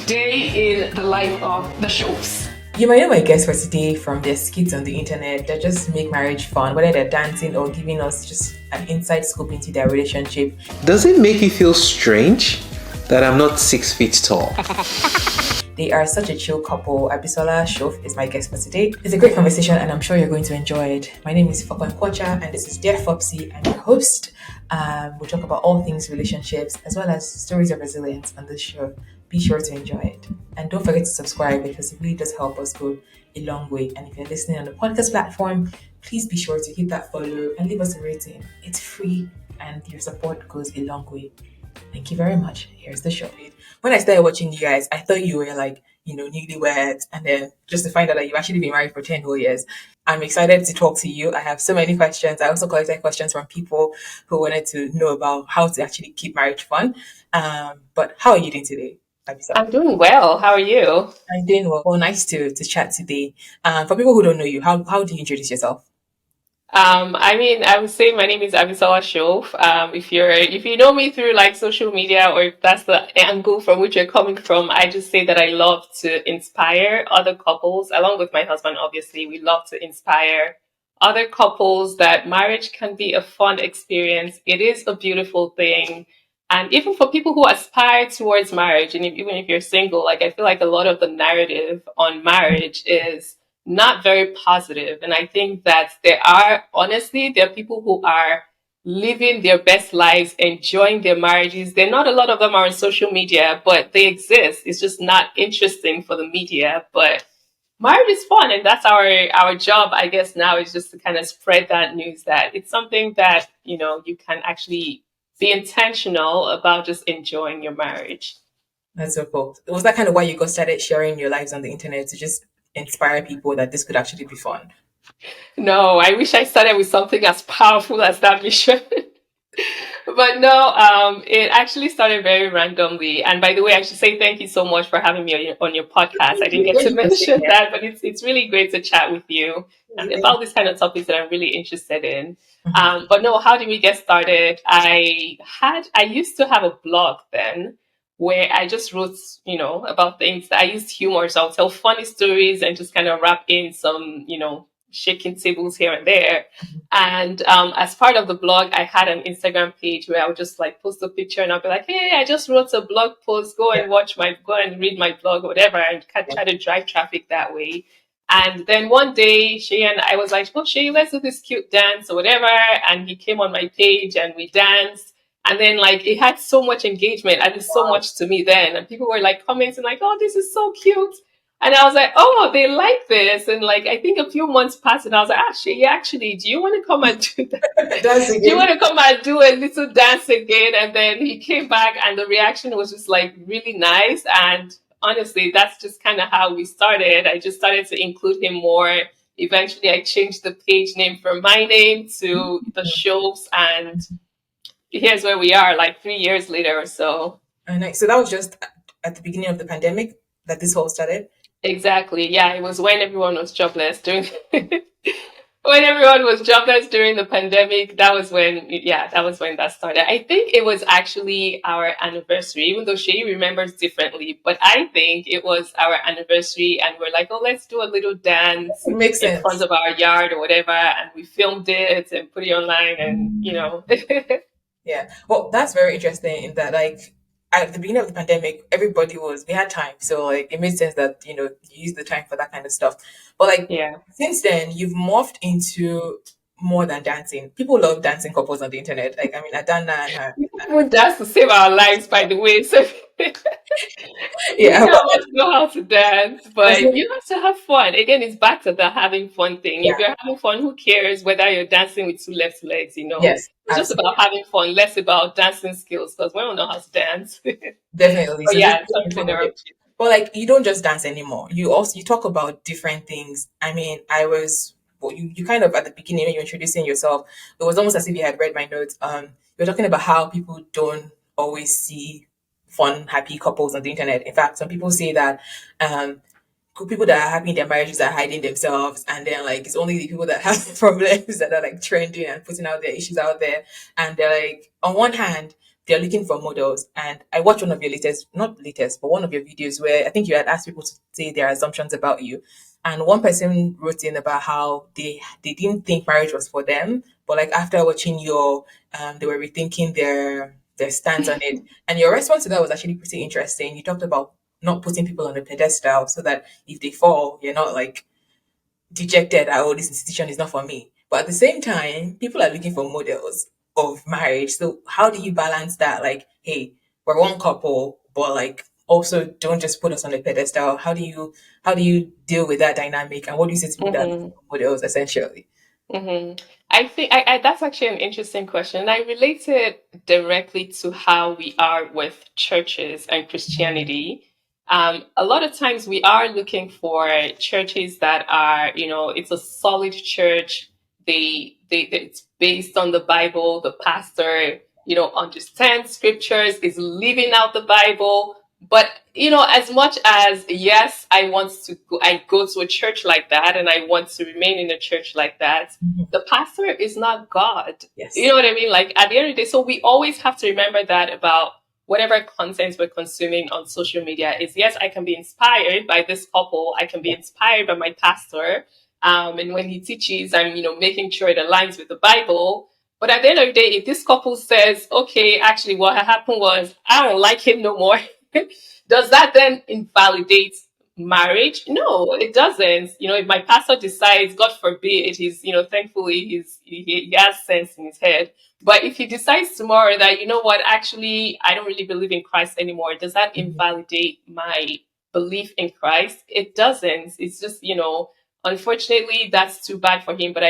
day in the life of the Shofs. You might know my guests for today from their skits on the internet that just make marriage fun, whether they're dancing or giving us just an inside scoop into their relationship. Does it make you feel strange that I'm not 6 feet tall? They are such a chill couple. Abisola, Shof is my guest for today. It's a great conversation and I'm sure you're going to enjoy it. My name is Fopsy and this is Dear Fopsy. I'm your host. We'll talk about all things relationships as well as stories of resilience on this show. Be sure to enjoy it. And don't forget to subscribe because it really does help us go a long way. And if you're listening on the podcast platform, please be sure to hit that follow and leave us a rating. It's free and your support goes a long way. Thank you very much. Here's the show. When I started watching you guys, I thought you were like, newlyweds, and then just to find out that you've actually been married for 10 whole years. I'm excited to talk to you. I have so many questions. I also collected questions from people who wanted to know about how to actually keep marriage fun. But how are you doing today? I'm doing well. How are you? I'm doing well. Well, nice to chat today. For people who don't know you, how do you introduce yourself? I would say my name is Abisola Shof. If you know me through like social media or if that's the angle from which you're coming from, I just say that I love to inspire other couples, along with my husband, obviously. We love to inspire other couples that marriage can be a fun experience. It is a beautiful thing. And even for people who aspire towards marriage, and even if you're single, like I feel like a lot of the narrative on marriage is not very positive. And I think that there are people who are living their best lives, enjoying their marriages. Not a lot of them are on social media, but they exist. It's just not interesting for the media. But marriage is fun, and that's our job, I guess, now is just to kind of spread that news that it's something that, you can actually be intentional about just enjoying your marriage. That's so cool. Was that kind of why you got started sharing your lives on the internet to just inspire people that this could actually be fun? No, I wish I started with something as powerful as that mission. But no, it actually started very randomly. And by the way, I should say thank you so much for having me on your podcast. I didn't get to mention that, but it's really great to chat with you and about these kind of topics that I'm really interested in. But no, how did we get started? I used to have a blog then where I just wrote, about things that I used humor. So I'll tell funny stories and just kind of wrap in some, shaking tables here and there. And as part of the blog, I had an Instagram page where I would just like post a picture and I'll be like, hey, I just wrote a blog post. Go and read my blog or whatever, and try to drive traffic that way. And then one day, Shay and I was like, oh, Shay, let's do this cute dance or whatever. And he came on my page and we danced. And then like it had so much engagement and it's so much to me then. And people were like commenting like, oh, this is so cute. And I was like, oh, they like this. And like, I think a few months passed and I was like, Shay, actually, do you want to come and do that? Do you want to come and do a little dance again? And then he came back and the reaction was just like really nice. And honestly, that's just kind of how we started. I just started to include him more. Eventually, I changed the page name from my name to the Shofs, and here's where we are, like 3 years later or so. Oh, nice. So that was just at the beginning of the pandemic that this whole started? Exactly. Yeah, it was when everyone was jobless during when everyone was jobless during the pandemic. That was when that started. I think it was actually our anniversary, even though Shay remembers differently. But I think it was our anniversary, and we're like, oh, let's do a little dance in front of our yard or whatever, and we filmed it and put it online, and Yeah. Well, that's very interesting in that, like, at the beginning of the pandemic, we had time. So, like, it made sense that, you use the time for that kind of stuff. But, like, since then, you've morphed into more than dancing. People love dancing couples on the internet. Like, I mean, Adana and her. We dance to save our lives, by the way. So, yeah. Know how to dance, but you have to have fun. Again, it's back to the having fun thing. If you're having fun, who cares whether you're dancing with two left legs, Yes, it's just about having fun, less about dancing skills, because we don't know how to dance. Definitely. So but like, you don't just dance anymore. You talk about different things. I mean, you kind of at the beginning when you're introducing yourself, it was almost as if you had read my notes. You're talking about how people don't always see fun, happy couples on the internet. In fact, some people say that people that are happy in their marriages are hiding themselves, and then like it's only the people that have problems that are like trending and putting out their issues out there. And they're like, on one hand, they're looking for models. And I watched one of your latest, not latest, but one of your videos where I think you had asked people to say their assumptions about you. And one person wrote in about how they didn't think marriage was for them, but like after watching your, they were rethinking their stance on it. And your response to that was actually pretty interesting. You talked about not putting people on a pedestal so that if they fall, you're not like dejected that, oh, this institution is not for me. But at the same time, people are looking for models of marriage. So how do you balance that? Like, hey, we're one couple, but like also don't just put us on a pedestal. How do you deal with that dynamic? And what do you say to people that are looking Mhm. for models essentially? I think that's actually an interesting question. And I relate it directly to how we are with churches and Christianity. A lot of times we are looking for churches that are, it's a solid church. It's based on the Bible. The pastor, understands scriptures, is living out the Bible. But as much as yes, I go to a church like that, and I want to remain in a church like that. Mhm. The pastor is not God. You Yes. know what I mean? Like at the end of the day, so we always have to remember that about whatever content we're consuming on social media is yes, I can be inspired by this couple, I can be Yeah. inspired by my pastor. And when he teaches, I'm, making sure it aligns with the Bible. But at the end of the day, if this couple says, okay, actually what happened was I don't like him no more, does that then invalidate marriage? No, it doesn't. If my pastor decides, God forbid, thankfully he has sense in his head. But if he decides tomorrow that, what, actually, I don't really believe in Christ anymore, does that Mhm. invalidate my belief in Christ? It doesn't. It's just, unfortunately, that's too bad for him. But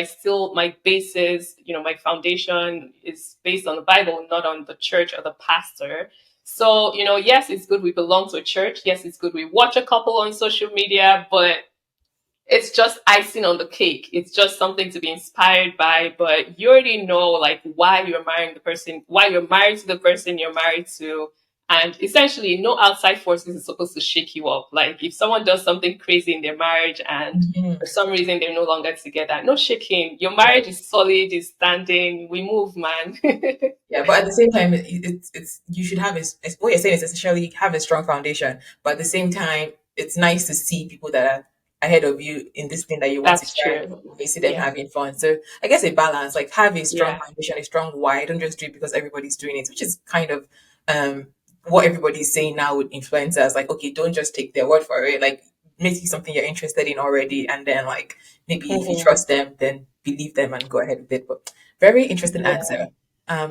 my basis, my foundation is based on the Bible, not on the church or the pastor. So, yes, it's good we belong to a church. Yes, it's good we watch a couple on social media, but it's just icing on the cake. It's just something to be inspired by, but you already know like why you're marrying the person, why you're married to the person you're married to. And essentially no outside forces is supposed to shake you up. Like if someone does something crazy in their marriage and Mhm. for some reason they're no longer together, no shaking. Your marriage is solid, is standing. We move, man. Yeah, but at the same time, it's you should have what you're saying is essentially have a strong foundation. But at the same time, it's nice to see people that are ahead of you in this thing that you want to That's try. true. You see them Yeah. having fun. So I guess a balance, like have a strong Yeah. foundation, a strong why. Don't just do it because everybody's doing it, which is kind of um what everybody's saying now with influencers. Like, okay, don't just take their word for it. Like make it something you're interested in already, and then like maybe if you Mhm. trust them, then believe them and go ahead with it. But very interesting Yeah. answer.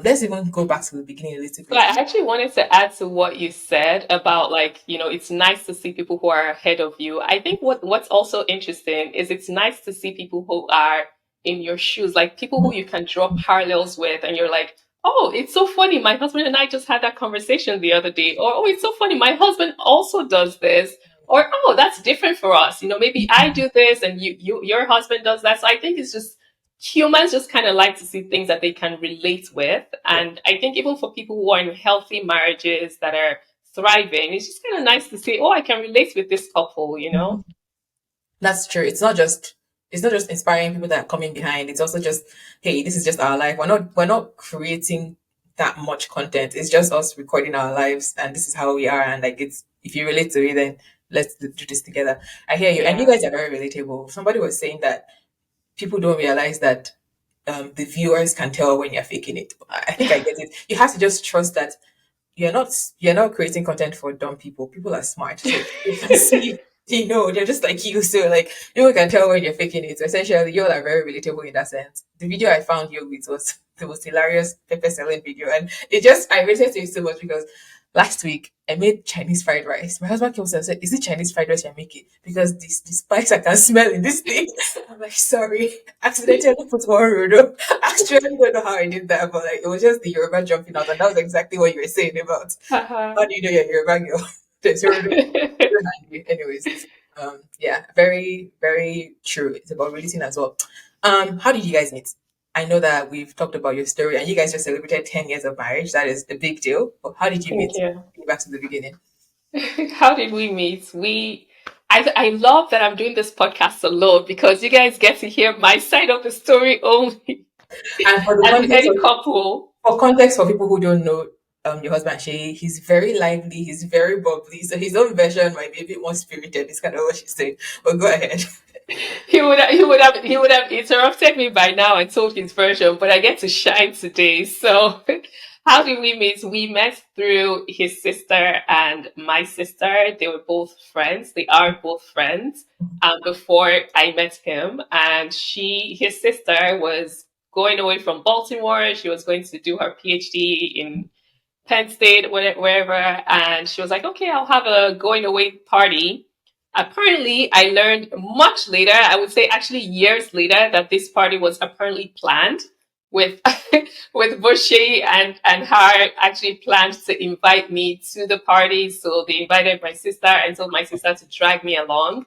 Let's even go back to the beginning a little So bit. I actually wanted to add to what you said about like, it's nice to see people who are ahead of you. I think what's also interesting is it's nice to see people who are in your shoes, like people who you can draw parallels with and you're like, oh, it's so funny. My husband and I just had that conversation the other day. Or, oh, it's so funny. My husband also does this. Or, oh, that's different for us. Maybe I do this and your husband does that. So I think it's just humans just kind of like to see things that they can relate with. Yeah. And I think even for people who are in healthy marriges that are thriving, it's just kind of nice to say, oh, I can relate with this couple. That's true. It's not just inspiring people that are coming behind. It's also just, hey, this is just our life. We're not creating that much content. It's just us recording our lives and this is how we are. And like it's if you relate to it, then let's do this together. I hear you. And you Yeah. guys are very relatable. Somebody was saying that people don't realize that the viewers can tell when you're faking it. I think I get it. You have to just trust that you're not creating content for dumb people. People are smart, so they can see. They're just like you. So like you can tell when you're faking it. So essentially, you all are very relatable in that sense. The video I found you with was the most hilarious pepper selling video, and I related to it so much because last week I made Chinese fried rice. My husband came and said, "Is it Chinese fried rice you're making? Because the spice I can smell in this thing." I'm like, "Sorry, accidentally put one rodo." Actually, I don't know how I did that, but like it was just the Yoruba jumping out, and that was exactly what you were saying about how do you know you're Yoruba girl? There's rodo behind you. Anyways, yeah, very very true. It's about relating as well. How did you guys meet? I know that we've talked about your story, and you guys just celebrated 10 years of marriage. That is a big deal. But how did you Thank meet? you. Back to the beginning. How did we meet? I love that I'm doing this podcast alone because you guys get to hear my side of the story only. And for the And with context any of couple, for context for people who don't know, your husband Shay, he's very lively, he's very bubbly. So his own version might be a bit more spirited. It's kind of what she's saying. But go ahead. He would have interrupted me by now and told his version, but I get to shine today. So how did we meet? We met through his sister and my sister. They were both friends. They are both friends. Before I met him, and his sister was going away from Baltimore. She was going to do her PhD in Penn State, wherever, and she was like, "Okay, I'll have a going away party." Apparently, I learned much later, I would say actually years later, that this party was apparently planned with with Boshe and her actually planned to invite me to the party. So they invited my sister and told my sister to drag me along.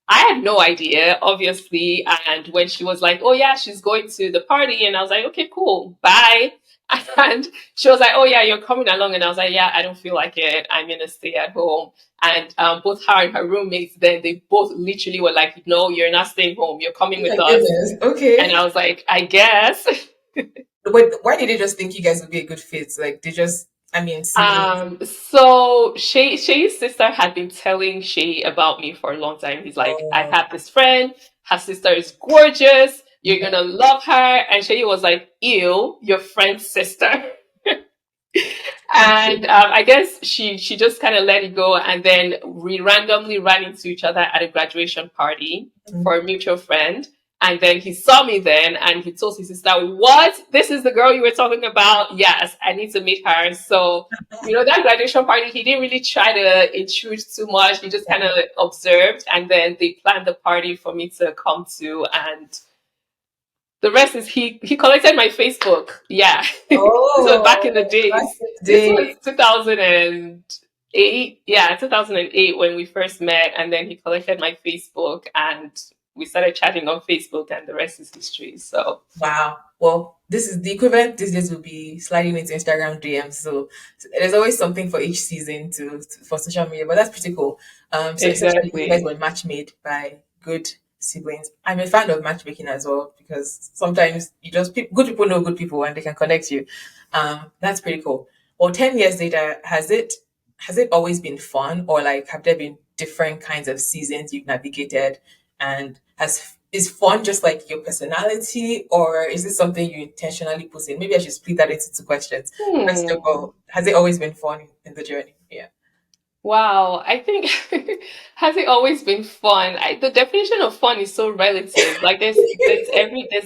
I had no idea, obviously. And when she was like, "Oh yeah, she's going to the party," and I was like, "Okay, cool, bye." And she was like, "Oh yeah, you're coming along," and I was like, "Yeah, I don't feel like it. I'm gonna stay at home." And both her and her roommates, then they both literally were like, "No, you're not staying home. You're coming Oh with my us." goodness. And Okay. I was like, "I guess." Wait, why did they just think you guys would be a good fit? Like they just, I mean, seeing. So Shay's sister had been telling Shay about me for a long time. He's like, "I Oh, have this friend. Her sister is gorgeous. You're yeah. gonna love her." And Shay was like, "Ew, your friend's sister." And I guess she just kind of let it go, and then we randomly ran into each other at a graduation party Mhm. for a mutual friend. And then he saw me then, and he told his sister, "What? This is the girl you were talking about? Yes, I need to meet her." So, that graduation party, he didn't really try to intrude too much. He just kind Yeah. of observed, and then they planned the party for me to come to, and the rest is he collected my Facebook. Yeah. This was back in the Oh, back days. in the This day. was 2008. Yeah, 2008 when we first met, and then he collected my Facebook and we started chatting on Facebook, and the rest is history. So Wow. Well, this is the equivalent these days will be sliding into Instagram DMs. So there's always something for each season for social media, but that's pretty cool. So essentially, you guys exactly. were match made by good siblings. I'm a fan of matchmaking as well because sometimes you just good people know good people and they can connect you. That's pretty cool. Well, 10 years later, has it always been fun, or like have there been different kinds of seasons you've navigated? And is fun just like your personality, or is it something you intentionally put in? Maybe I should split that into two questions. First of Hmm. all, has it always been fun in the journey? Yeah. Wow, I think has it always been fun? The definition of fun is so relative. Like there's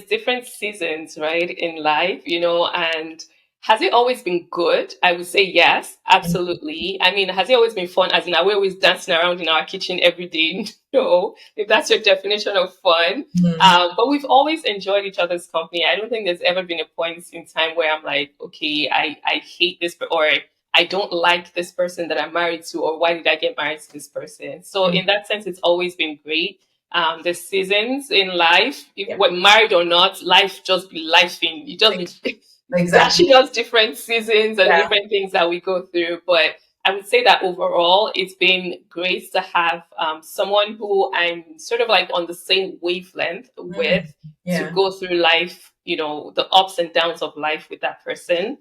different seasons, right, in life, and has it always been good? I would say yes, absolutely. I mean, has it always been fun? As in, are we always dancing around in our kitchen every day? No, if that's your definition of fun. Mhm. But we've always enjoyed each other's company. I don't think there's ever been a point in time where I'm like, okay, I hate this, or I don't like this person that I'm married to, or why did I get married to this person? So Mhm. in that sense, it's always been great. The seasons in life, if Yeah. we're married or not, life just be lifing. You just Ex- be Exactly. dashing us different seasons and Yeah. different things that we go through. But I would say that overall, it's been great to have someone who I'm sort of like on the same wavelength Mm. with to Yeah. go through life, the ups and downs of life with that person.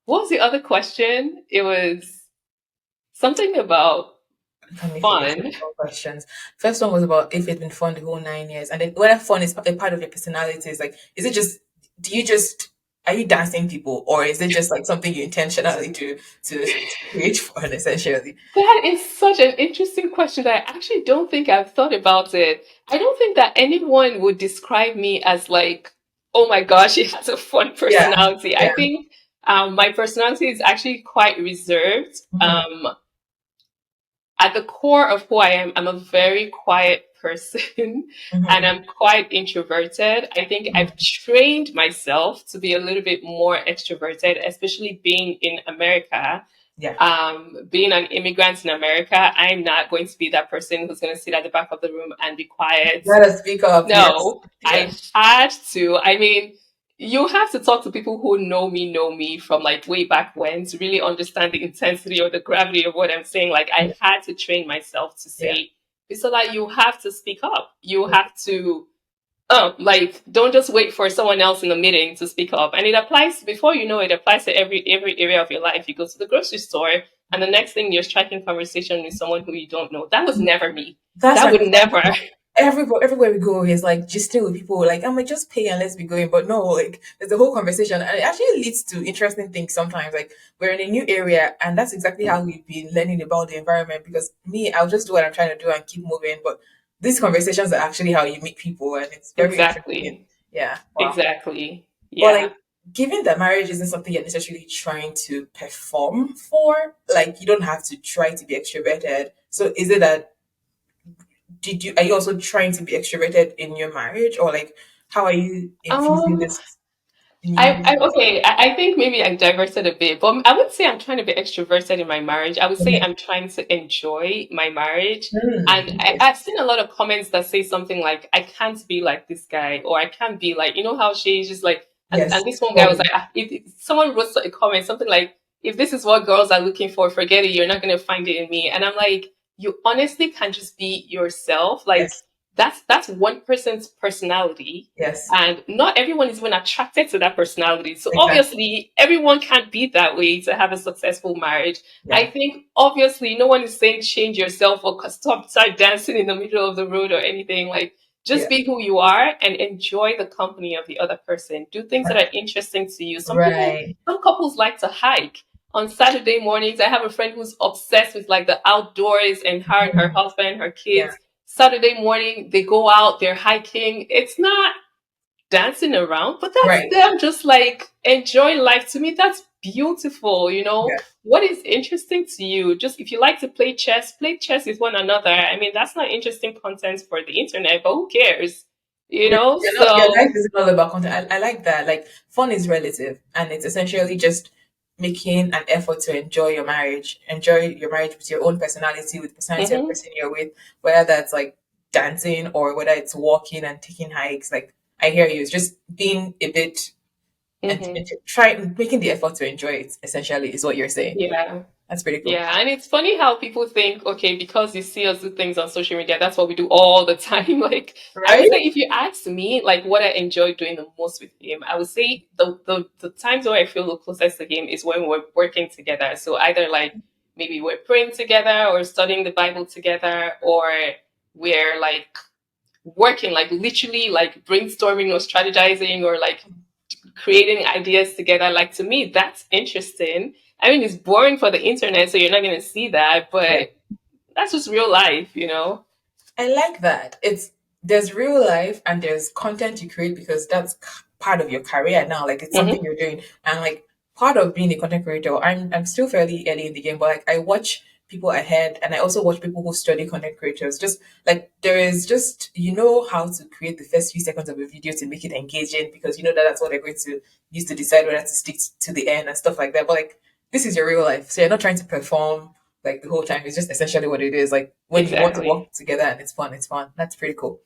What was the other question? It was something about Let me finish with fun. more questions. First one was about if it's been fun the whole 9 years, and then whether fun is a part of your personality. Is like, is it just? Do you just? Are you dancing people, or is it just like something you intentionally do to create fun, essentially? That is such an interesting question that I actually don't think I've thought about it. I don't think that anyone would describe me as like, oh my gosh, he has a fun Yeah. personality. I Yeah. think my personality is actually quite reserved. Mhm. At the core of who I am, I'm a very quiet person and Mhm. I'm quite introverted. I think I've Mhm. trained myself to be a little bit more extroverted, especially being in America. Yeah. Being an immigrant in America, I'm not going to be that person who's going to sit at the back of the room and be quiet. Let us speak up. Yes. No, Yeah. I had to. I mean, you have to talk to people who know me from like way back when to really understand the intensity or the gravity of what I'm saying. Like, I had to train myself to Yeah. say, so that you have to speak up. You have to like don't just wait for someone else in the meeting to speak up. And it applies before you know it applies to every area of your life. You go to the grocery store and the next thing you're striking conversation with someone who you don't know. That was never me. That's That my would never. everywhere we go is like just still with people like I'm like just pay and let's be going, but no, like there's a whole conversation and it actually leads to interesting things sometimes. Like we're in a new area and that's exactly how we've been learning about the environment because me, I'll just do what I'm trying to do and keep moving, but these conversations are actually how you meet people and it's very interesting. Exactly. Yeah, wow. Exactly. But Yeah. like given that marriage isn't something you're necessarily trying to perform for, like you don't have to try to be extroverted, so is it that did you are you also trying to be extroverted in your marriage or like how are you infusing Um, this new okay. I think maybe I diverted a bit, but I would say I'm trying to be extroverted in my marriage. I would say okay. I'm trying to enjoy my marriage. And Okay. I've seen a lot of comments that say something like, I can't be like this guy, or I can't be like, you know how she's just like, Yes. and this one guy was Funny. like, if someone wrote a comment, something like, if this is what girls are looking for, forget it, you're not going to find it in me. And I'm like, you honestly can just be yourself. Like, Yes. that's one person's personality Yes. and not everyone is even attracted to that personality. So Exactly. obviously, everyone can't be that way to have a successful marriage. I Yeah. think obviously no one is saying change yourself or start dancing in the middle of the road or anything. Like just Yeah. be who you are and enjoy the company of the other person. Do things that are interesting to you. Right. Some couples like to hike. On Saturday mornings, I have a friend who's obsessed with like the outdoors and her and her Mhm. husband, her Yeah. kids. Saturday morning, they go out, they're hiking. It's not dancing around, but that's Right. them just like enjoying life. To me, that's beautiful, you know? Yeah. What is interesting to you? Just if you like to play chess with one another. I mean, that's not interesting content for the internet, but who cares? You Yeah. know? You're not, your So, life isn't all about content. I like that. Like fun is relative and it's essentially just making an effort to enjoy your marriage with your own personality, with the personality of the mhm, person you're with, whether that's like dancing or whether it's walking and taking hikes. Like I hear you. It's just being a bit and mhm. try making the effort to enjoy it essentially is what you're saying. Yeah. That's pretty cool. Yeah, and it's funny how people think, okay, because you see us do things on social media, that's what we do all the time. Like, I would Right? say if you ask me, like, what I enjoy doing the most with him, I would say the times where I feel the closest to him is when we're working together. So either like maybe we're praying together or studying the Bible together, or we're like working, like literally like brainstorming or strategizing or like creating ideas together. Like to me, that's interesting. I mean, it's boring for the internet, so you're not going to see that, Yeah. but that's just real life, you know? I like that. It's there's real life and there's content you create because that's part of your career now. Like it's something Hmm. you're doing, and like part of being a content creator. I'm still fairly early in the game, but like I watch people ahead, and I also watch people who study content creators. Just like there is just you know how to create the first few seconds of a video to make it engaging because you know that that's what they're going to use to decide whether to stick to the end and stuff like that. But like this is your real life, so you're not trying to perform like the whole time. It's just essentially what it is. Like when you want to Exactly. work together and it's fun, it's fun. That's pretty cool.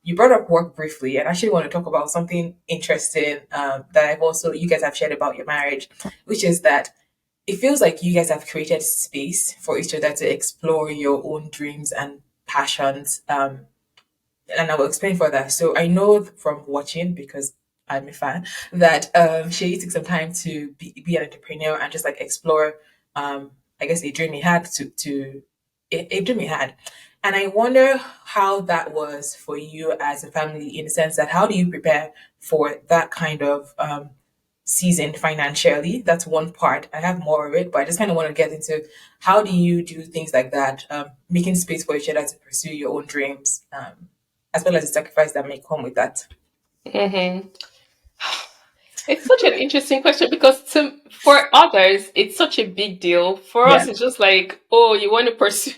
You brought up work briefly, and I actually want to talk about something interesting that I've also you guys have shared about your marriage, which is that it feels like you guys have created space for each other to explore your own dreams and passions. And I will explain further. So I know from watching because I'm a fan that Shay took some time to be an entrepreneur and just like explore I guess a dream he had a dream he had. And I wonder how that was for you as a family in the sense that how do you prepare for that kind of season financially? That's one part. I have more of it, but I just kind of want to get into how do you do things like that, making space for each other to pursue your own dreams, as well as the sacrifice that may come with that. Hmm. It's such an interesting question because for others, it's such a big deal. For Yeah. us, it's just like, oh, you want to pursue.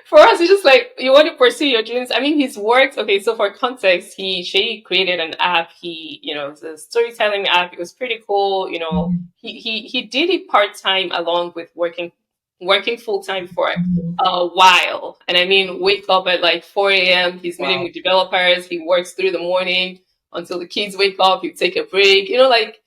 For us, it's just like you want to pursue your dreams. I mean, he's worked. Okay, so for context, she created an app. It's a storytelling app. It was pretty cool. Mhm. He did it part time along with working full time for Mhm. a while. And I mean, wake up at like 4 a.m. He's meeting Wow. with developers. He works through the morning until the kids wake up. You take a break. Like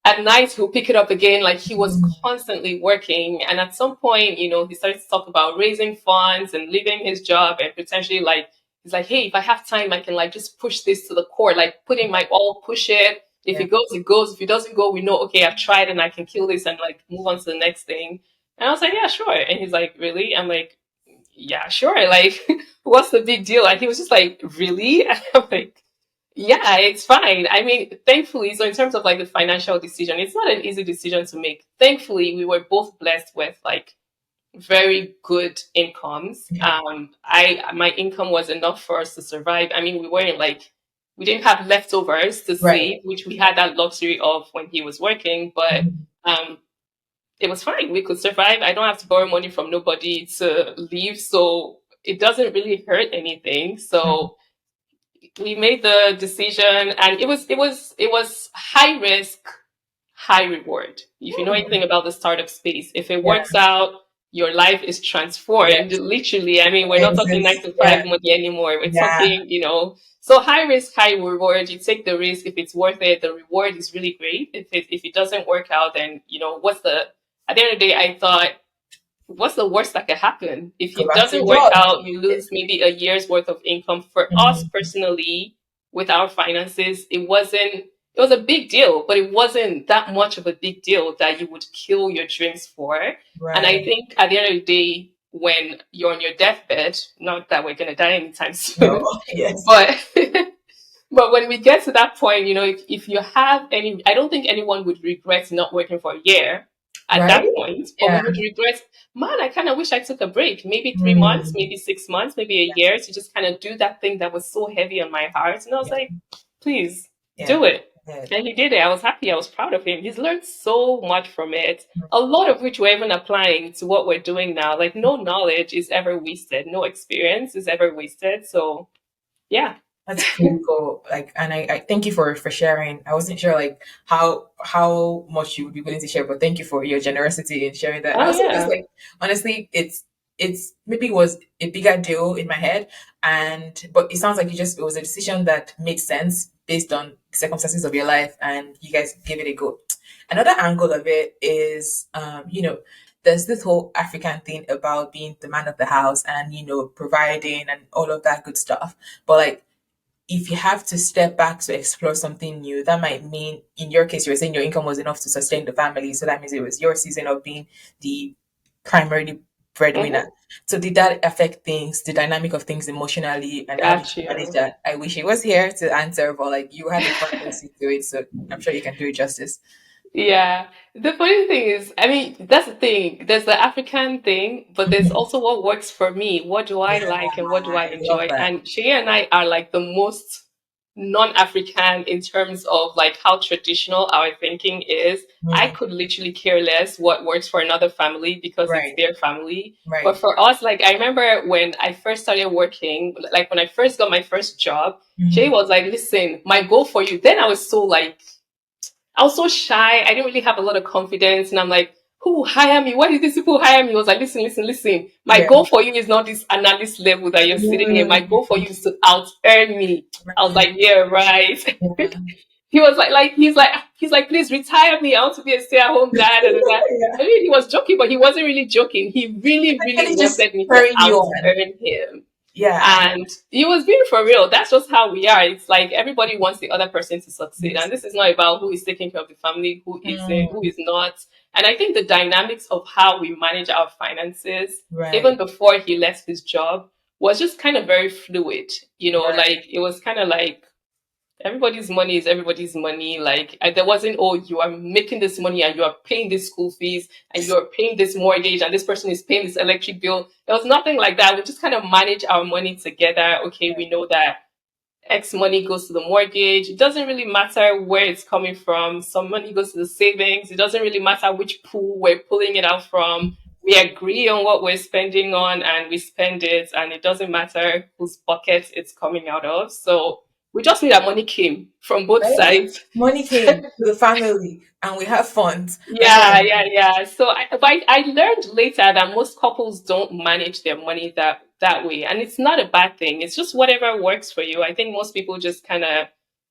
at night he'll pick it up again. Like he was Mhm. constantly working, and at some point he started to talk about raising funds and leaving his job and potentially like He's like, hey, if I have time, I can like just push this to the core, like put in my all, push it. If Yeah. it goes, it goes. If it doesn't go, we know, okay, I've tried and I can kill this and like move on to the next thing. And I was like, yeah, sure. And he's like, really? I'm like, yeah, sure. Like, what's the big deal? And he was just like, really? And I'm like, yeah, it's fine. I mean, thankfully, so in terms of like the financial decision, it's not an easy decision to make. Thankfully, we were both blessed with like very good incomes. Okay. I my income was enough for us to survive. I mean, we weren't like we didn't have leftovers to Right. save, which we had that luxury of when he was working, but Mhm. um it was fine. We could survive. I don't have to borrow money from nobody to leave, so it doesn't really hurt anything. So we made the decision and it was high risk, high reward. If you know Mhm. anything about the startup space, if it Yeah. works out, your life is transformed. Yes. Literally, I mean, we're not talking nine Exists. to Yeah. five money anymore. We're Yeah. talking, so high risk, high reward. You take the risk if it's worth it. The reward is really great. If it doesn't work out, then what's the at the end of the day, I thought what's the worst that could happen? If Go it back to doesn't your work job. out, you lose maybe a year's worth of income. For us Mhm. personally, with our finances, it was a big deal, but it wasn't that much of a big deal that you would kill your dreams for. And I Right. think at the end of the day, when you're on your deathbed, not that we're gonna die anytime No. soon, Yes. but but when we get to that point, if you have any, I don't think anyone would regret not working for a year at Right. that point, but we Yeah. would regret, man, I kind of wish I took a break, maybe 3 months, Mm. maybe 6 months, maybe a year to just kind of do that thing that was so heavy on my heart. And I was Yeah. like, please Yeah. do it. Yeah. And he did it. I was happy. I was proud of him. He's learned so much from it. A lot of which we're even applying to what we're doing now. Like no knowledge is ever wasted. No experience is ever wasted. So yeah. That's pretty cool. Like, and I thank you for sharing. I wasn't sure like how much you would be willing to share, but thank you for your generosity in sharing that. And Oh also because yeah. like honestly, it's maybe was a bigger deal in my head, and but it sounds like it was a decision that made sense based on circumstances of your life, and you guys gave it a go. Another angle of it is, there's this whole African thing about being the man of the house and providing and all of that good stuff, but like if you have to step back to explore something new, that might mean, in your case, you were saying your income was enough to sustain the family. So that means it was your season of being the primary breadwinner. Hmm. So did that affect things, the dynamic of things emotionally, and how did Got you manage you. that? I wish he was here to answer, but like you had a front row seat to it, so I'm sure you can do it justice. Yeah. The funny thing is, I mean, that's the thing. There's the African thing, but there's Mhm. also what works for me. What do I Yeah, like and what do I I love enjoy? that. And Shea and I are like the most non-African in terms of like how traditional our thinking is. I Mm, could literally care less what works for another family because it's right, their family. But right. for us, like I remember when I first started working, like when I first got my first job, Shay Mhm. was like, listen, my goal for you. Then I was so shy. I didn't really have a lot of confidence. And I'm like, who hire me? Why did these people hire me? I was like, listen, listen, listen. My Yeah. goal for you is not this analyst level that you're sitting in. My goal for Mm, you is to out earn me. I was right. like, yeah, right. Yeah. He was he's like, please retire me. I want to be a stay-at-home dad. And Yeah. I mean, he was joking, but he wasn't really joking. He really, And really he just wanted me to carrying you out on. earn him. Yeah. And he was being for real. That's just how we are. It's like everybody wants the other person to succeed. Yes. And this is not about who is taking care of the family, who isn't, who Mm, is not. And I think the dynamics of how we manage our finances, even right. before he left his job, was just kind of very fluid. Right. Like it was kind of like everybody's money is everybody's money. Like there wasn't, oh, you are making this money and you are paying this school fees and you're paying this mortgage and this person is paying this electric bill. There was nothing like that. We just kind of manage our money together. Okay, we know that X money goes to the mortgage. It doesn't really matter where it's coming from. Some money goes to the savings. It doesn't really matter which pool we're pulling it out from. We agree on what we're spending on and we spend it, and it doesn't matter whose pocket it's coming out of. So we just knew that money came from both Right. sides. Money came to the family and we have funds. Like, Yeah, yeah, yeah. So I learned later that most couples don't manage their money that way, and it's not a bad thing. It's just whatever works for you. I think most people just kind of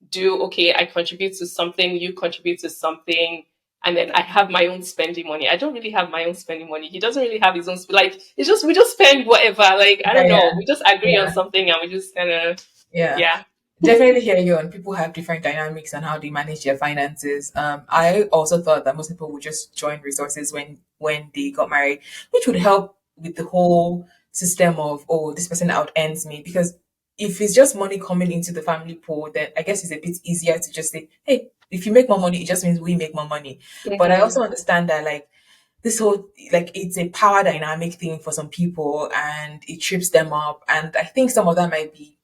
do, okay, I contribute to something, you contribute to something, and then I have my own spending money. I don't really have my own spending money. He doesn't really have his own. Like it's just we just spend whatever. Like I Yeah, don't yeah, know. We just agree on yeah, something and we just kind of yeah. yeah. Definitely hear you on people have different dynamics on how they manage their finances. I also thought that most people would just join resources when they got married, which would help with the whole system of, oh, this person out ends me, because if it's just money coming into the family pool, then I guess it's a bit easier to just say, hey, if you make more money, it just means we make more money. But I Hmm. also understand that like this whole, like, it's a power dynamic thing for some people and it trips them up, and I think some of that might be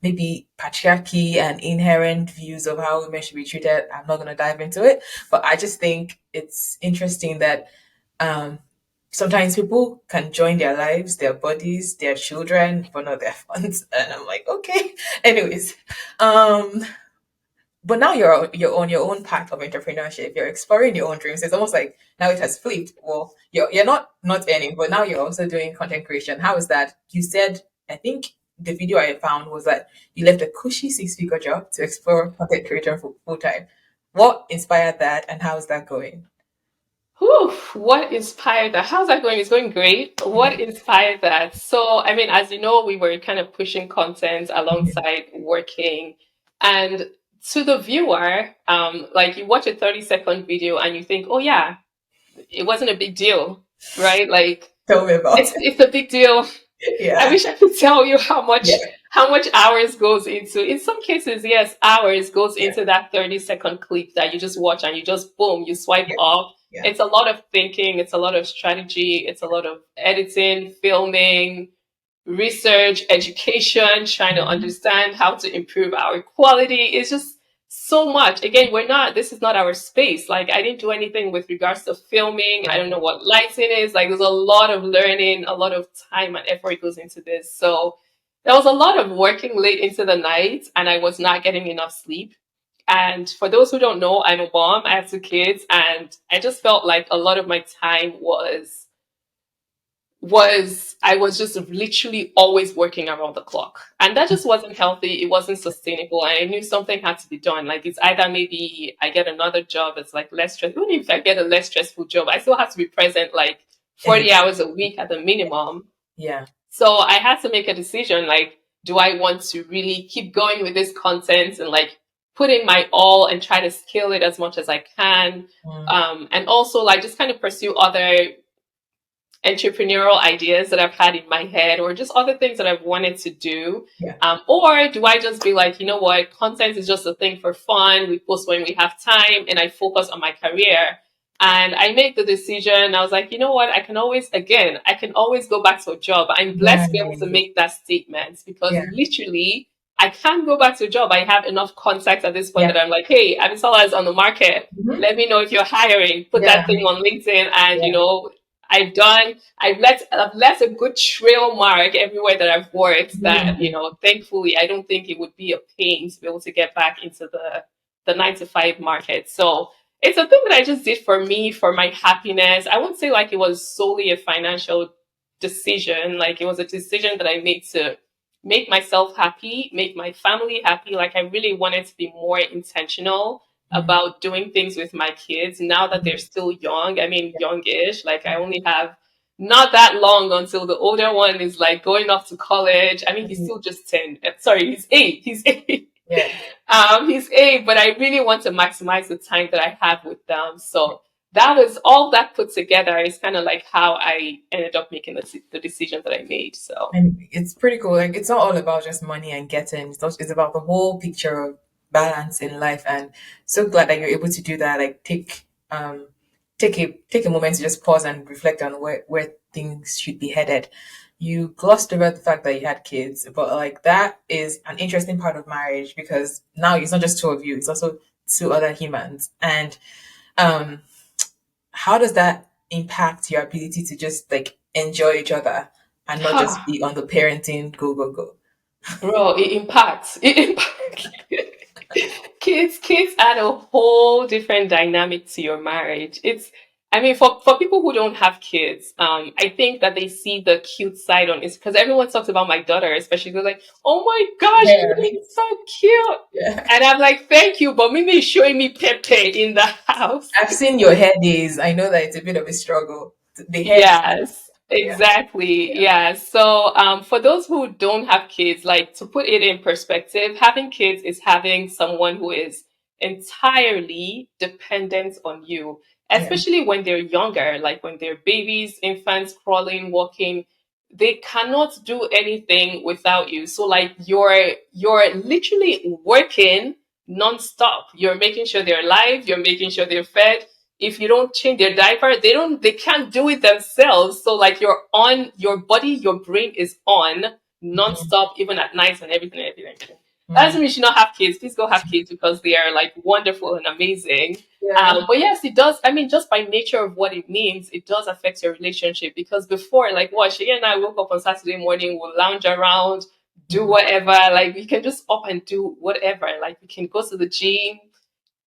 maybe patriarchy and inherent views of how women should be treated. I'm not going to dive into it, but I just think it's interesting that um, sometimes people can join their lives, their bodies, their children, but not their funds. And I'm like, okay. Anyways, um, but now you're on your own path of entrepreneurship. You're exploring your own dreams. It's almost like now it has flipped. Well, you're not earning, but now you're also doing content creation. How is that? You said, I think the video I found was that you left a cushy 6-figure job to explore content creation full time. What inspired that, and how is that going? Whew, what inspired that? How's that going? It's going great. What Mhm. inspired that? So, I mean, as you know, we were kind of pushing content Mhm. alongside working. And to the viewer, like you watch a 30-second video and you think, oh yeah, it wasn't a big deal, right? Like Tell me about it. it's a big deal. I Yeah, wish I could tell you yeah, how much hours goes into, in some cases, yes, hours goes yeah, into that 30-second clip that you just watch and you just boom, you swipe yeah, up. yeah. It's a lot of thinking, it's a lot of strategy, it's a lot of editing, filming, research, education, trying to Mhm. understand how to improve our quality. It's just so much. Again, this is not our space. Like, I didn't do anything with regards to filming. I don't know Right. what lighting is. Like, there's a lot of learning, a lot of time and effort goes into this. So, there was a lot of working late into the night, and I was not getting enough sleep. And for those who don't know, I'm a mom. I have 2 kids, and I just felt like a lot of my time was I was just literally always working around the clock. And that just wasn't healthy. It wasn't sustainable. And I knew something had to be done. Like it's either maybe I get another job that's like less stressful. Even if I get a less stressful job, I still have to be present like And 40 it's hours a week at the minimum. yeah. So I had to make a decision like, do I want to really keep going with this content and like put in my all and try to scale it as much as I can? Mm, And also like just kind of pursue other entrepreneurial ideas that I've had in my head or just other things that I've wanted to do? yeah. Or do I just be like, you know what, content is just a thing for fun. We post when we have time and I focus on my career. And I made the decision. I was like, you know what, I can always go back to a job. I'm blessed to be able to Right. make that statement because Yeah. literally I can go back to a job. I have enough contacts at this point Yeah. that I'm like, hey, Abisola is on the market. Mhm. Let me know if you're hiring. Put Yeah. that thing on LinkedIn and, Yeah. I've left a good trail mark everywhere that I've worked that, Mhm. thankfully I don't think it would be a pain to be able to get back into the 9 to 5 market. So it's a thing that I just did for me, for my happiness. I won't say like it was solely a financial decision. Like it was a decision that I made to make myself happy, make my family happy. Like I really wanted to be more intentional Mhm. about doing things with my kids now that they're still young. I mean, youngish. Like I only have not that long until the older one is like going off to college. I mean, he's Mhm. still just 10. Sorry, he's 8. He's 8. Yeah. He's 8, but I really want to maximize the time that I have with them. So that was all that put together is kind of like how I ended up making the decision that I made. So And it's pretty cool. Like it's not all about just money and getting. It's about the whole picture of balance in life. And so glad that you're able to do that. Like take a moment to just pause and reflect on where things should be headed. You glossed over the fact that you had kids, but like that is an interesting part of marriage because now it's not just two of you; it's also two other humans. And um, how does that impact your ability to just like enjoy each other and not just be on the parenting go go go? bro, it impacts. It impacts. Kids add a whole different dynamic to your marriage. I mean, for people who don't have kids, I think that they see the cute side on it because everyone talks about my daughter, especially they're like, "Oh my gosh, Yeah. Mimi is so cute," Yeah. and I'm like, "Thank you," but Mimi is showing me Pepe in the house. I've seen your hair days. I know that it's a bit of a struggle. The hair days. Yes, Yeah. exactly. Yeah. Yeah. So, for those who don't have kids, like to put it in perspective, having kids is having someone who is entirely dependent on you, Yeah. especially when they're younger, like when they're babies, infants, crawling, walking. They cannot do anything without you. So, like you're literally working nonstop. You're making sure they're alive. You're making sure they're fed. If you don't change their diaper, they can't do it themselves. So like you're on your body, your brain is on Mhm. nonstop, even at night and everything. That Mm. doesn't mean you should not have kids. Please go have kids because they are like wonderful and amazing. Yeah. But yes, it does. I mean, just by nature of what it means, it does affect your relationship because before, like, what she and I woke up on Saturday morning, we'll lounge around, do Mhm. whatever. Like, we can just up and do whatever. Like, we can go to the gym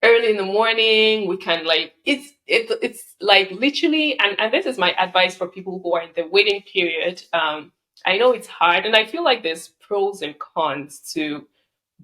early in the morning. We can like it's like literally, and this is my advice for people who are in the waiting period. I know it's hard, and I feel like there's pros and cons to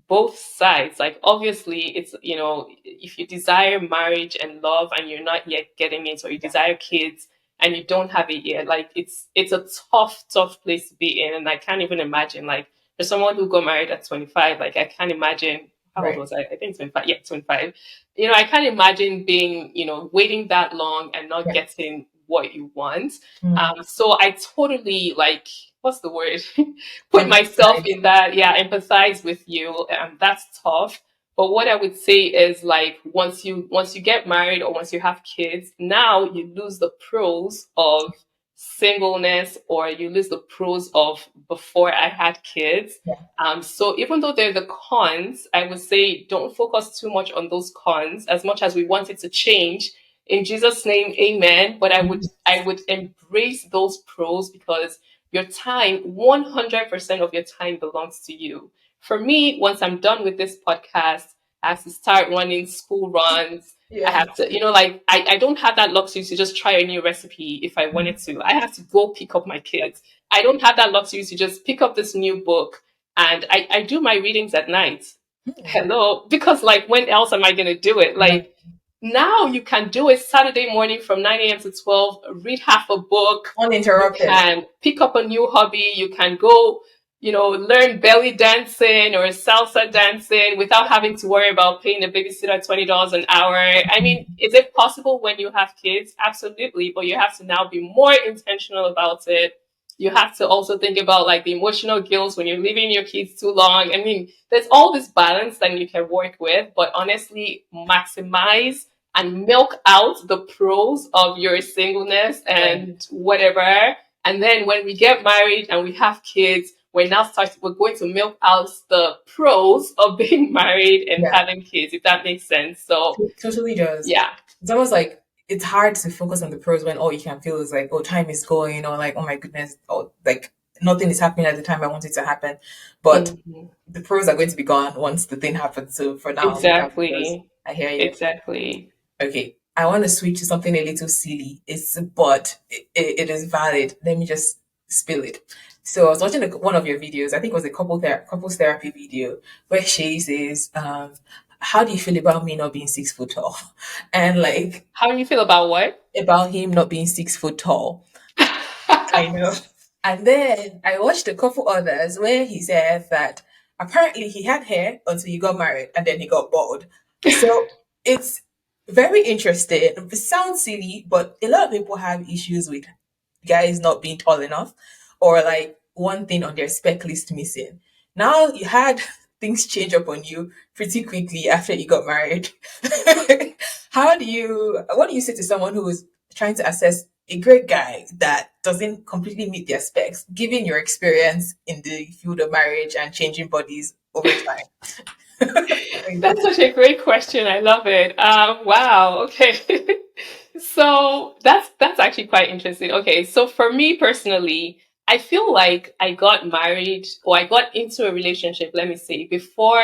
both sides. Like obviously it's, if you desire marriage and love and you're not yet getting it, or you Yeah. desire kids and you don't have it yet, like it's a tough place to be in. And I can't even imagine, like, for someone who got married at 25, like I can't imagine, how old Right. was I think 25, yeah, 25. I can't imagine being, waiting that long and not Yeah. getting what you want. Mm. So I totally, like, what's the word, put myself Empathize. in that, yeah, empathize with you. That's tough. But what I would say is, like, once you get married or once you have kids, now you lose the pros of singleness, or you lose the pros of before I had kids. Yeah. So even though they're the cons, I would say don't focus too much on those cons as much as we want it to change. In Jesus' name, amen. But I would embrace those pros because your time, 100% of your time belongs to you. For me, once I'm done with this podcast, I have to start running school runs. I Yeah. have to, like, I don't have that luxury to just try a new recipe if I wanted to. I have to go pick up my kids. I don't have that luxury to just pick up this new book. And I do my readings at night. Mm. Hello. Because, like, when else am I going to do it? Right. Like, now you can do it Saturday morning from 9 a.m. to 12, read half a book. You Uninterrupted. can pick up a new hobby. You can go, learn belly dancing or salsa dancing without having to worry about paying a babysitter $20 an hour. I mean, is it possible when you have kids? Absolutely. But you have to now be more intentional about it. You have to also think about, like, the emotional guilt when you're leaving your kids too long. I mean, there's all this balance that you can work with, but honestly, maximize and milk out the pros of your singleness Right. and whatever. And then when we get married and we have kids, we're going to milk out the pros of being married and Yeah. having kids, if that makes sense. So Totally does. yeah. It's almost like it's hard to focus on the pros when all you can feel is like, oh, time is going, or like, oh my goodness, or like nothing is happening at the time I want it to happen. But Mhm. the pros are going to be gone once the thing happens. So for now, look out for those. Exactly. I hear you. Exactly. Okay. I want to switch to something a little silly. But it is valid. Let me just spill it. So I was watching one of your videos. I think it was a couples therapy video where she says, "How do you feel about me not being 6 foot tall?" And like How do you feel about what? about him not being 6 foot tall. I know. And then I watched a couple others where he said that apparently he had hair until he got married and then he got bald. So it's very interesting. It sounds silly, but a lot of people have issues with guys not being tall enough or like one thing on their spec list missing. Now you had things change up on you pretty quickly after you got married. What do you say to someone who is trying to assess a great guy that doesn't completely meet their specs, given your experience in the field of marriage and changing bodies over time? That's such a great question. I love it. Wow. Okay. So that's actually quite interesting. Okay. So for me personally, I feel like I got married, or I got into a relationship, let me say, before.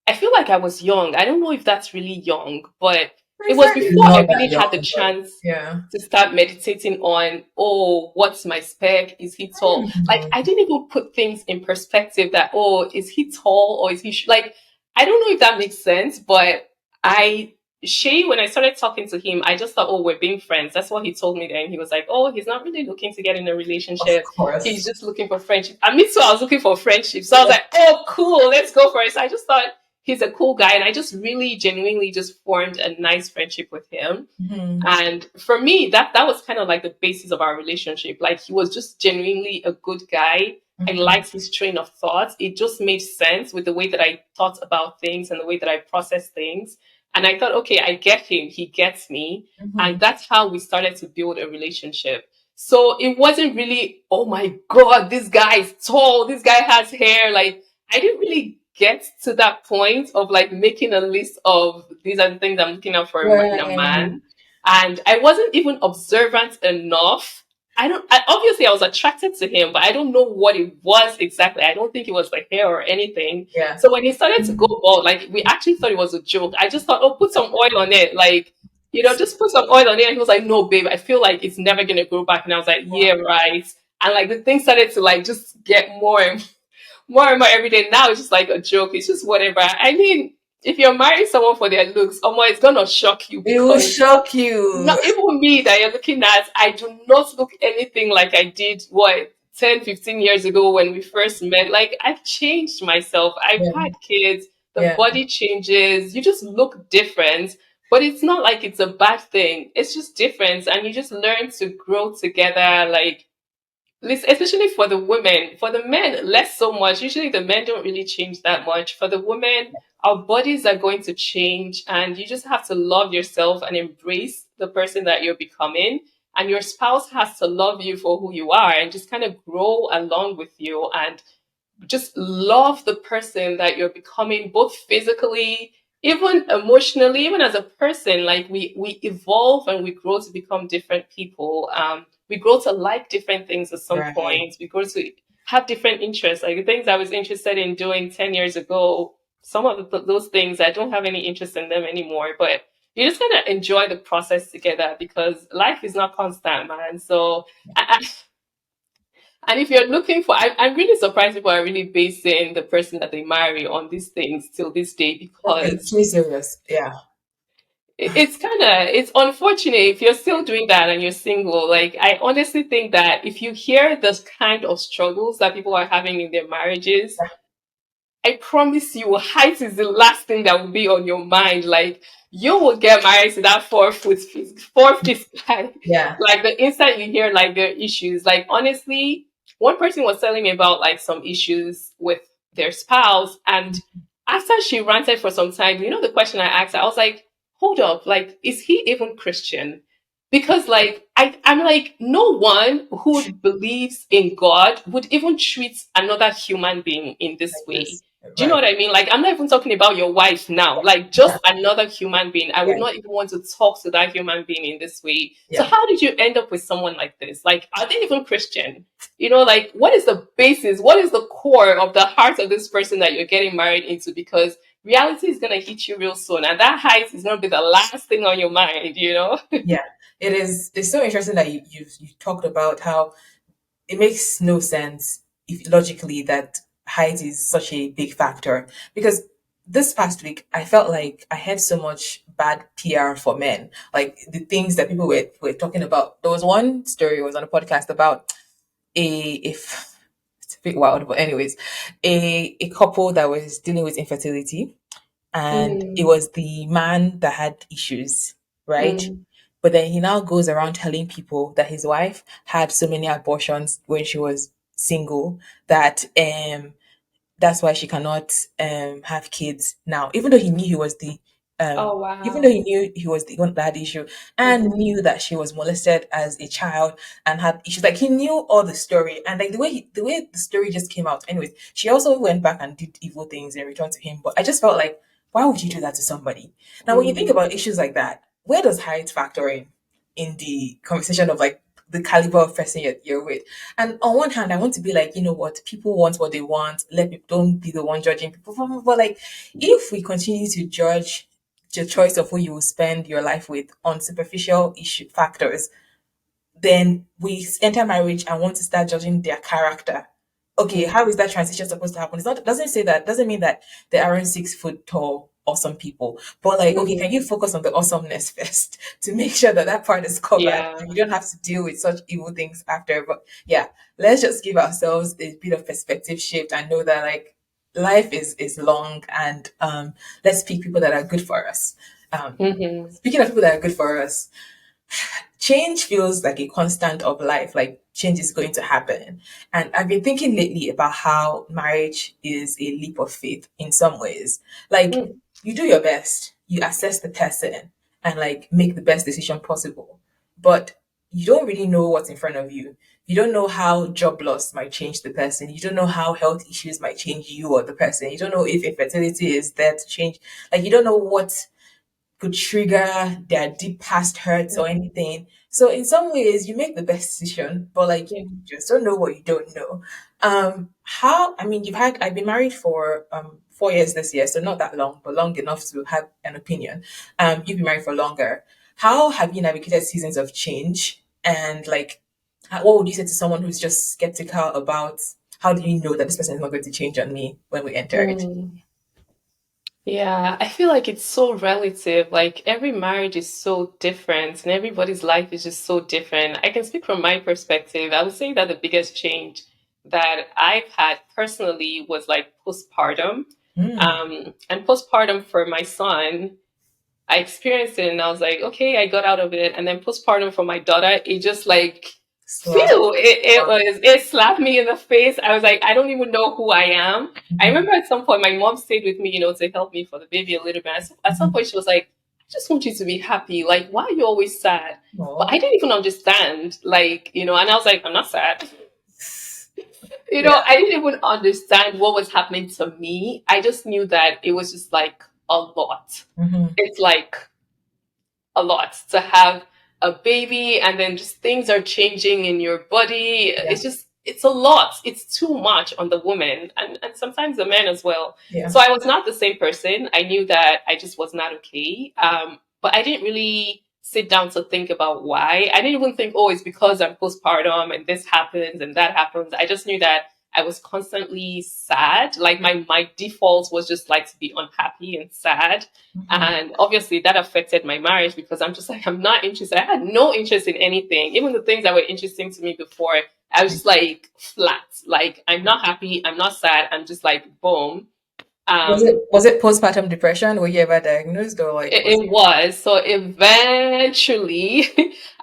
I feel like I was young. I don't know if that's really young, but It was before I Not really that had the young, but chance yeah. to start meditating on, oh, what's my spec? Is he tall? Like, I didn't even put things in perspective that, oh, is he tall or is he, like, I don't know if that makes sense, but when I started talking to him, I just thought, oh, we're being friends. That's what he told me then. He was like, oh, he's not really looking to get in a Of relationship. He's course. just looking for friendship. And me too, I was looking for friendship. So I was like, oh, cool, let's go for it. So I just thought, he's a cool guy, and I just really genuinely just formed a nice friendship with him. Mm-hmm. And for me, that was kind of like the basis of our relationship. Like, he was just genuinely a good guy. I Mm-hmm. liked his train of thought. It just made sense with the way that I thought about things and the way that I process things. And I thought, okay, I get him. He gets me. Mm-hmm. And that's how we started to build a relationship. So it wasn't really, oh my God, this guy is tall. This guy has hair. Like, I didn't really get to that point of like making a list of these are the things I'm looking out for in a Right. man. And I wasn't even observant enough. Obviously I was attracted to him, but I don't know what it was exactly. I don't think it was the hair or anything. Yeah. So when he started to go bald, like, we actually thought it was a joke. I just thought, oh, put some oil on it. Like, just put some oil on it. And he was like, no, babe, I feel like it's never going to grow back. And I was like, yeah, right. And like the thing started to like just get more and more every day. Now it's just like a joke. It's just whatever. I mean, if you're marrying someone for their looks, it's gonna shock you It will because shock you. not even me that you're looking at, I do not look anything like I did, 10, 15 years ago when we first met. Like, I've changed myself. I've Yeah. had kids. The Yeah. body changes. You just look different. But it's not like it's a bad thing. It's just different. And you just learn to grow together. Like, especially for the women. For the men, less so much. Usually the men don't really change that much. For the women, our bodies are going to change, and you just have to love yourself and embrace the person that you're becoming. And your spouse has to love you for who you are and just kind of grow along with you and just love the person that you're becoming, both physically, even emotionally, even as a person. Like, we evolve and we grow to become different people. We grow to like different things at some Right. point. We grow to have different interests. Like, the things I was interested in doing 10 years ago, some of those things I don't have any interest in them anymore. But you just gotta enjoy the process together because life is not constant, man. So and if you're looking for, I'm really surprised people are really basing the person that they marry on these things till this day It's because me serious. Yeah. it's unfortunate if you're still doing that and you're single. Like, I honestly think that if you hear this kind of struggles that people are having in their marriages, I promise you, height is the last thing that will be on your mind. Like, you will get married to that 4 feet guy. Yeah. Like, the instant you hear like their issues, like, honestly, one person was telling me about like some issues with their spouse, and after she ranted for some time, the question I asked her, I was like, hold up, like, is he even Christian? Because like I'm like, no one who believes in God would even treat another human being in this Like way. this. Do you know Right. what I mean? Like, I'm not even talking about your wife now. Like, Yeah. just another human being. I would Yeah. not even want to talk to that human being in this way. So Yeah. how did you end up with someone like this? Like, are they even Christian? Like, what is the basis? What is the core of the heart of this person that you're getting married into? Because reality is gonna hit you real soon, and that height is gonna be the last thing on your mind. Yeah. It is. It's so interesting that you talked about how it makes no sense if logically that height is such a big factor because this past week I felt like I had so much bad PR for men, like the things that people were talking about. There was one story, was on a podcast about if it's a bit wild, but anyways, a couple that was dealing with infertility, and it Mm, was the man that had issues, right? mm. But then he now goes around telling people that his wife had so many abortions when she was single that that's why she cannot have kids now, even though he knew he was the Oh, even though wow. he knew he was the one that had the issue and Mhm. knew that she was molested as a child and had issues. Like, he knew all the story, and like the way the story just came out. Anyways, she also went back and did evil things in return to him. But I just felt like, why would you do that to somebody? Now, when you think Mm. about issues like that, where does height factor in the conversation of like the caliber of person you're with? And on one hand, I want to be like, you know what, people want what they want. Let people, don't be the one judging people. But like, if we continue to judge your choice of who you will spend your life with on superficial issue factors, then we enter marriage and want to start judging their character. Okay, Mm. how is that transition supposed to happen? It's not doesn't say that doesn't mean that there aren't 6 foot tall awesome people. But like, okay, Mhm. can you focus on the awesomeness first to make sure that that part is covered Yeah. and you don't have to deal with such evil things after? But yeah, let's just give ourselves a bit of perspective shift and know that like life is long and let's pick people that are good for us. Hmm. Speaking of people that are good for us, change feels like a constant of life, like change is going to happen. And I've been thinking lately about how marriage is a leap of faith in some ways. Like, Mm. you do your best, you assess the person, and like make the best decision possible. But you don't really know what's in front of you. You don't know how job loss might change the person. You don't know how health issues might change you or the person. You don't know if infertility is there to change. Like, you don't know what could trigger their deep past hurts or anything. So in some ways you make the best decision, but like Yeah. you just don't know what you don't know. How I mean I've been married for 4 years this year, so not that long, but long enough to have an opinion. You've been married for longer. How have you navigated seasons of change? And like what would you say to someone who's just skeptical about how do you know that this person is not going to change on me when we enter it? Mm. Yeah, I feel like it's so relative. Like every marriage is so different and everybody's life is just so different. I can speak from my perspective. I would say that the biggest change that I've had personally was like postpartum. Mm, And postpartum for my son, I experienced it and I was like, okay, I got out of it. And then postpartum for my daughter, it just like, slap. phew, it slapped me in the face. I was like, I don't even know who I am. I Mhm, remember at some point my mom stayed with me, to help me for the baby a little bit. At some mhm. point she was like, I just want you to be happy. Like, why are you always sad? But Aw. I didn't even understand, like, and I was like, I'm not sad. Yeah. I didn't even understand what was happening to me. I just knew that it was just like a lot. Mhm. It's like a lot to have a baby and then just things are changing in your body. Yeah. It's a lot. It's too much on the woman and sometimes the men as well. Yeah. So I was not the same person. I knew that I just was not okay. But I didn't really sit down to think about why. I didn't even think, oh, it's because I'm postpartum and this happens and that happens. I just knew that I was constantly sad. Like my default was just like to be unhappy and sad. Mhm. And obviously that affected my marriage because I'm just like, I'm not interested. I had no interest in anything. Even the things that were interesting to me before, I was just like flat. Like, I'm not happy. I'm not sad. I'm just like, boom. Was it Um, was it postpartum depression? Were you ever diagnosed or like was it was. So eventually,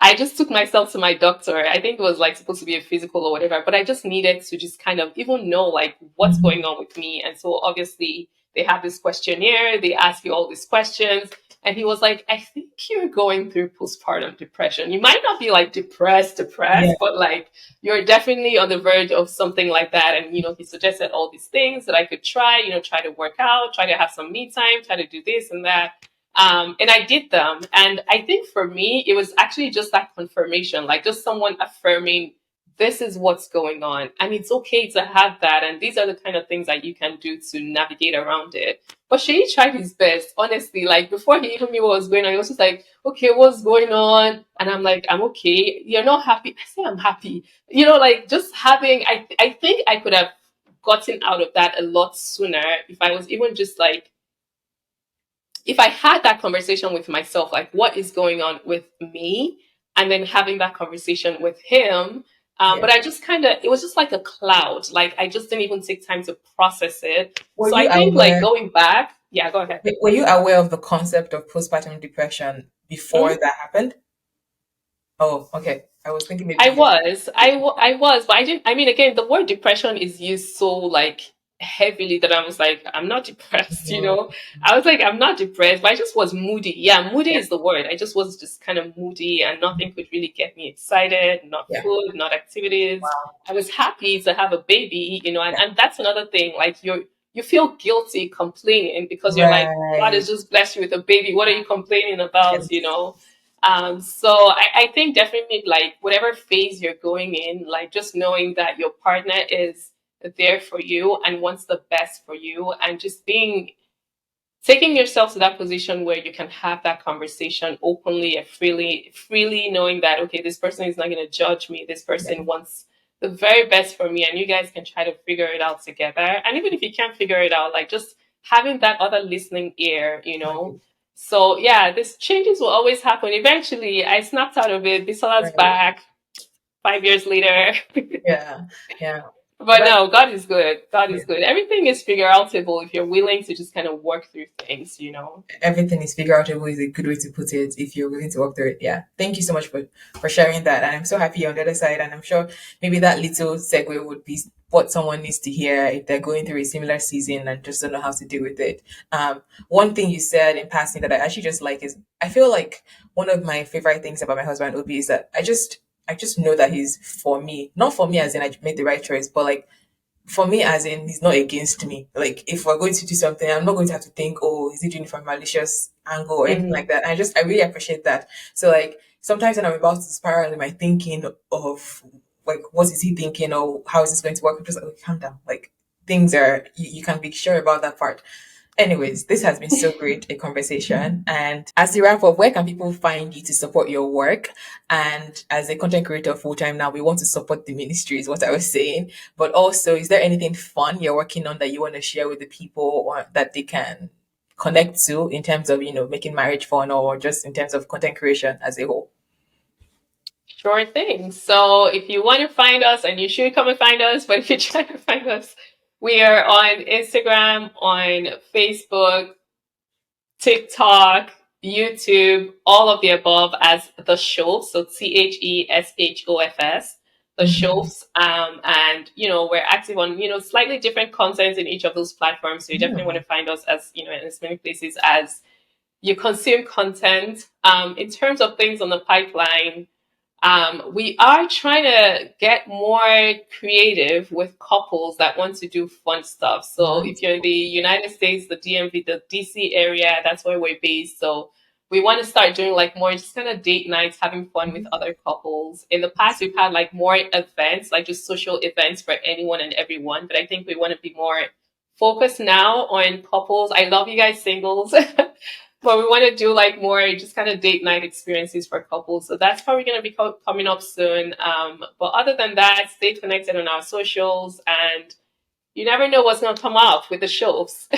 I just took myself to my doctor. I think it was like supposed to be a physical or whatever, but I just needed to just kind of even know like what's Mhm. going on with me. And so obviously, they have this questionnaire, they ask you all these questions. And he was like, I think you're going through postpartum depression. You might not be like Yeah. depressed, but like you're definitely on the verge of something like that. And, he suggested all these things that I could try, try to work out, try to have some me time, try to do this and that. And I did them. And I think for me, it was actually just that confirmation, like just someone affirming, this is what's going on. And it's okay to have that. And these are the kind of things that you can do to navigate around it. But Shay tried his best, honestly. Like before he even knew what was going on, he was just like, okay, what's going on? And I'm like, I'm okay. You're not happy. I say I'm happy. Like just having, I think I could have gotten out of that a lot sooner if I was even just like, if I had that conversation with myself, like what is going on with me, and then having that conversation with him. Yeah. But I just kind of, it was just like a cloud. Like I just didn't even take time to process it. Were So you I think like aware going back, yeah, go ahead. were you aware of the concept of postpartum depression before Mhm. that happened? Oh, okay. I was thinking maybe I you was, I was, but I didn't. I mean, again, the word depression is used so like heavily that I was like, I'm not depressed. Mhm. I was like, I'm not depressed, but I just was moody. Yeah, moody Yeah. is the word. I just was just kind of moody, and nothing could really get me excited. Not Yeah. food, not activities. Wow. I was happy to have a baby, and, Yeah. and that's another thing. Like you feel guilty complaining because you're like, God has Right. just blessed you with a baby. What are you complaining about? Yes. So I think definitely like whatever phase you're going in, like just knowing that your partner is there for you and wants the best for you and just being taking yourself to that position where you can have that conversation openly and freely knowing that, okay, this person is not going to judge me. This Yeah. person wants the very best for me, and you guys can try to figure it out together. And even if you can't figure it out, like just having that other listening ear, you know. Right. So yeah, these changes will always happen. Eventually, I snapped out of it. Bisola's Right. back 5 years later. Yeah. Yeah. But But no, God is good. God yeah, is good. Everything is figure outable if you're willing to just kind of work through things, you know. everything is figure outable is a good way to put it if you're willing to work through it. Yeah. Thank you so much for sharing that. And I'm so happy you're on the other side. And I'm sure maybe that little segue would be what someone needs to hear if they're going through a similar season and just don't know how to deal with it. One thing you said in passing that I actually just like is I feel like one of my favorite things about my husband Obi is that I just know that he's for me. Not for me as in I made the right choice, but like for me, as in, he's not against me. Like, if we're going to do something, I'm not going to have to think, oh, is he doing it from a malicious angle or anything like Hmm. that. I really appreciate that. So, like, sometimes when I'm about to spiral in my thinking of, like, what is he thinking or how is this going to work, I'm just like, okay, calm down. Like, things are, you can be sure about that part. Anyways, this has been so great a conversation. And as you wrap up, where can people find you to support your work? And as a content creator full time now, we want to support the ministry, is what I was saying. But also, is there anything fun you're working on that you want to share with the people or that they can connect to in terms of, making marriage fun or just in terms of content creation as a whole? Sure thing. So if you want to find us, and you should come and find us, but if you're trying to find us, we are on Instagram, on Facebook, TikTok, YouTube, all of the above as the Shofs. So Theshofs, the Mhm. Shofs. And we're active on slightly different content in each of those platforms. So you definitely want Hmm. to find us as in as many places as you consume content. In terms of things on the pipeline, we are trying to get more creative with couples that want to do fun stuff. So if Nice. you're in the United States, the DMV, the DC area, that's where we're based. So we want to start doing like more just kind of date nights, having fun with other couples. In the past, we've had like more events, like just social events for anyone and everyone. But I think we want to be more focused now on couples. I love you guys singles. But we want to do like more just kind of date night experiences for couples. So that's probably going to be coming up soon. But other than that, stay connected on our socials, and you never know what's going to come up with the shows.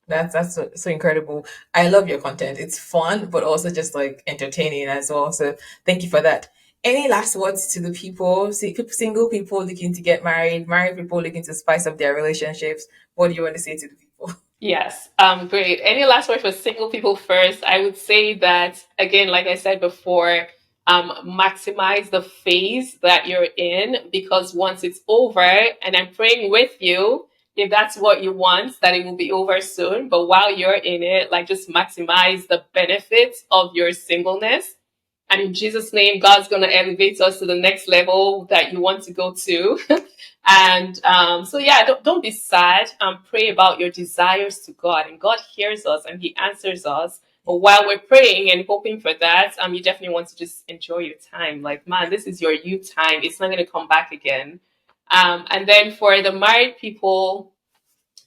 That's so incredible. I love your content. It's fun, but also just like entertaining as well. So thank you for that. Any last words to the people, single people looking to get married, married people looking to spice up their relationships? What do you want to say to the people? Yes, great. Any last word for single people first? I would say that, again, like I said before, maximize the phase that you're in, because once it's over, and I'm praying with you, if that's what you want, that it will be over soon. But while you're in it, like just maximize the benefits of your singleness. And in Jesus' name, God's going to elevate us to the next level that you want to go to. And so, yeah, don't be sad. Pray about your desires to God, and God hears us and He answers us. But while we're praying and hoping for that, you definitely want to just enjoy your time. Like, man, this is your you time. It's not going to come back again. And then for the married people,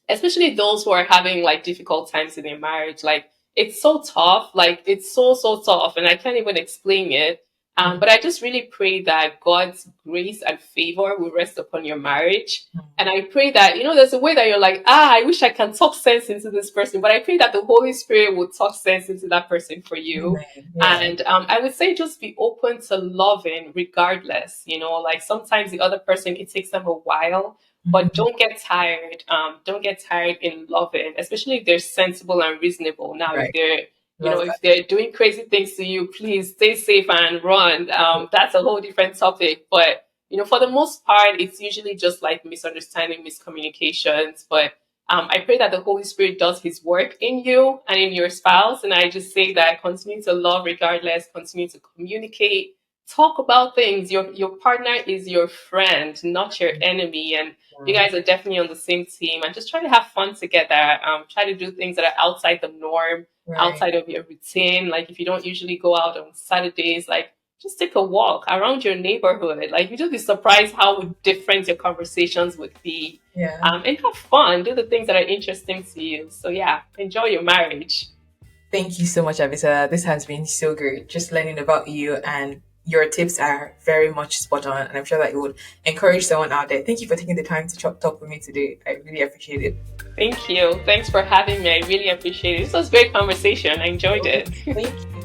especially those who are having like difficult times in their marriage, like it's so tough, like it's so tough, and I can't even explain it. But I just really pray that God's grace and favor will rest upon your marriage. And I pray that, there's a way that you're like, I wish I can talk sense into this person, but I pray that the Holy Spirit will talk sense into that person for you. Amen. Yeah. And I would say just be open to loving regardless, like sometimes the other person, it takes them a while, but Mhm. don't get tired. Don't get tired in loving, especially if they're sensible and reasonable. Now, if Right. they're, Love if that. they're doing crazy things to you, please stay safe and run. That's a whole different topic. But for the most part, it's usually just like misunderstanding, miscommunications. But I pray that the Holy Spirit does His work in you and in your spouse. And I just say that continue to love regardless, continue to communicate, talk about things. Your partner is your friend, not your enemy, and you Yeah. guys are definitely on the same team. And just try to have fun together. Try to do things that are outside the norm, Right. outside of your routine. Like if you don't usually go out on Saturdays, like just take a walk around your neighborhood. Like, you just be surprised how different your conversations would be. Yeah. And have fun. Do the things that are interesting to you. So yeah, enjoy your marriage. Thank you so much, Abisola. This has been so great. Just learning about you, and your tips are very much spot on, and I'm sure that it would encourage someone out there. Thank you for taking the time to talk with me today. I really appreciate it. Thank you. Thanks for having me. I really appreciate it. This was a great conversation. I enjoyed it. Thank you.